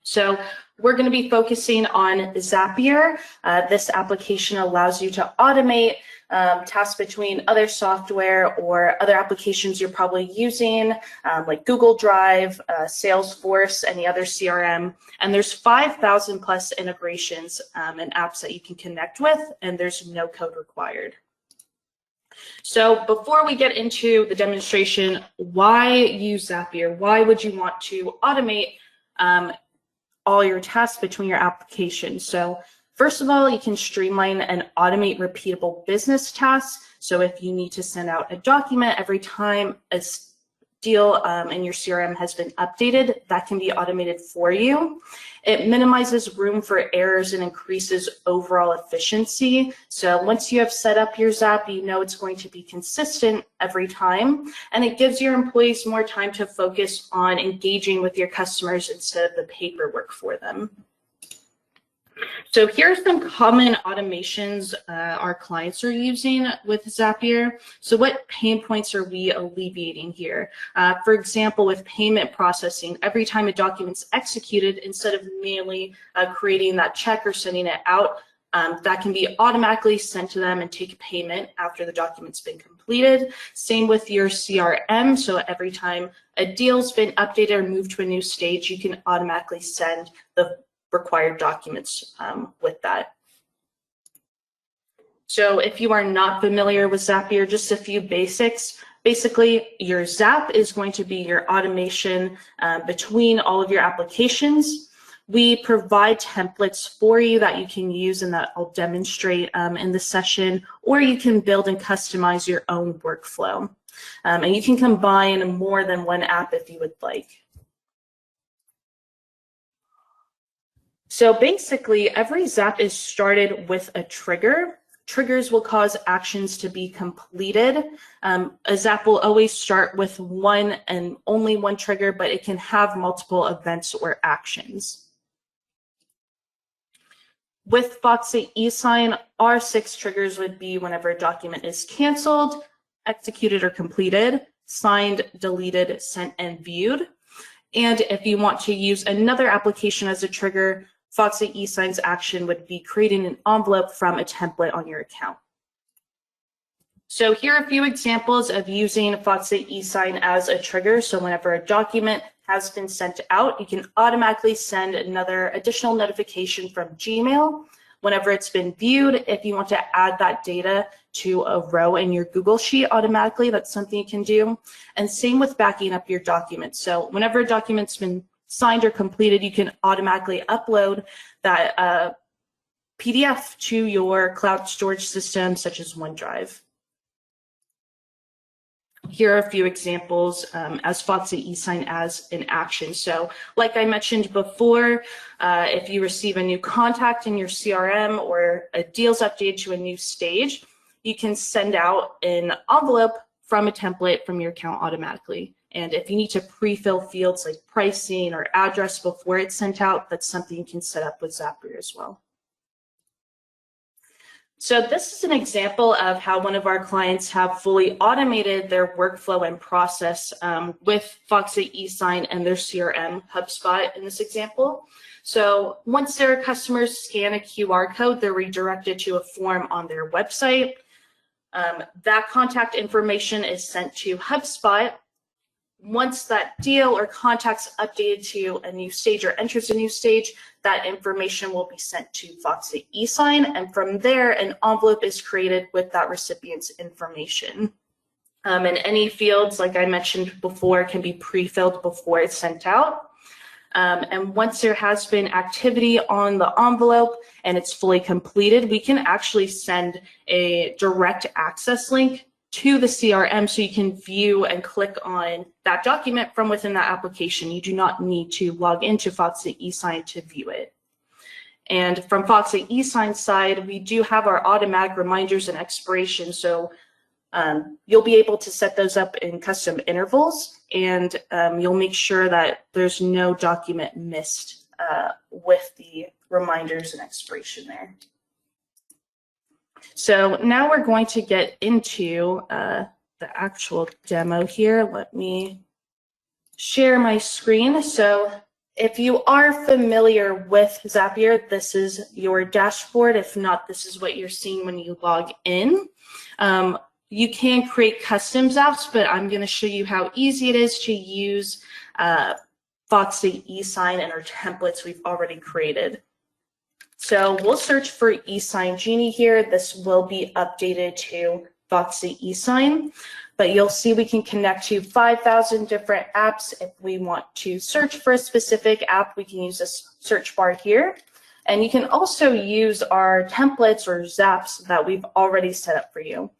So we're going to be focusing on Zapier. This application allows you to automate tasks between other software or other applications you're probably using, like Google Drive, Salesforce, any other CRM. And there's 5,000 plus integrations and apps that you can connect with, and there's no code required. So before we get into the demonstration, why use Zapier? Why would you want to automate all your tasks between your applications? So first of all, you can streamline and automate repeatable business tasks. So if you need to send out a document every time a deal in your CRM has been updated, that can be automated for you. It minimizes room for errors and increases overall efficiency. So once you have set up your Zap, you know it's going to be consistent every time, and it gives your employees more time to focus on engaging with your customers instead of the paperwork for them. So here are some common automations our clients are using with Zapier. So what pain points are we alleviating here? For example, with payment processing, every time a document's executed, instead of manually creating that check or sending it out, that can be automatically sent to them and take payment after the document's been completed. Same with your CRM. So every time a deal's been updated or moved to a new stage, you can automatically send the required documents with that. So if you are not familiar with Zapier, just a few basics. Basically, your Zap is going to be your automation between all of your applications. We provide templates for you that you can use and that I'll demonstrate in the session, or you can build and customize your own workflow. And you can combine more than one app if you would like. So basically, every Zap is started with a trigger. Triggers will cause actions to be completed. A Zap will always start with one and only one trigger, but it can have multiple events or actions. With Foxit eSign, our 6 triggers would be whenever a document is canceled, executed or completed, signed, deleted, sent, and viewed. And if you want to use another application as a trigger, Foxit eSign's action would be creating an envelope from a template on your account. So here are a few examples of using Foxit eSign as a trigger. So whenever a document has been sent out, you can automatically send another additional notification from Gmail. Whenever it's been viewed, if you want to add that data to a row in your Google Sheet automatically, that's something you can do. And same with backing up your documents. So whenever a document's been signed or completed, you can automatically upload that PDF to your cloud storage system, such as OneDrive. Here are a few examples as Foxit eSign as an action. So like I mentioned before, if you receive a new contact in your CRM or a deal's updated to a new stage, you can send out an envelope from a template from your account automatically. And if you need to pre-fill fields like pricing or address before it's sent out, that's something you can set up with Zapier as well. So this is an example of how one of our clients have fully automated their workflow and process with Foxit eSign and their CRM HubSpot in this example. So once their customers scan a QR code, they're redirected to a form on their website. That contact information is sent to HubSpot. Once that deal or contact's updated to a new stage or enters a new stage, that information will be sent to Foxit eSign, and from there, an envelope is created with that recipient's information. And any fields, like I mentioned before, can be pre-filled before it's sent out. And once there has been activity on the envelope and it's fully completed, we can actually send a direct access link to the CRM so you can view and click on that document from within that application. You do not need to log into Foxit eSign to view it. And from Foxit eSign's side, we do have our automatic reminders and expiration. So you'll be able to set those up in custom intervals, and you'll make sure that there's no document missed with the reminders and expiration there. So now we're going to get into the actual demo here. Let me share my screen. So If you are familiar with Zapier, this is your dashboard. If not, this is what you're seeing when you log in. You can create custom apps, but I'm going to show you how easy it is to use Foxit eSign and our templates we've already created. So we'll search for eSign Genie here. This will be updated to Foxit eSign, but you'll see we can connect to 5,000 different apps. If we want to search for a specific app, we can use this search bar here. And you can also use our templates or zaps that we've already set up for you.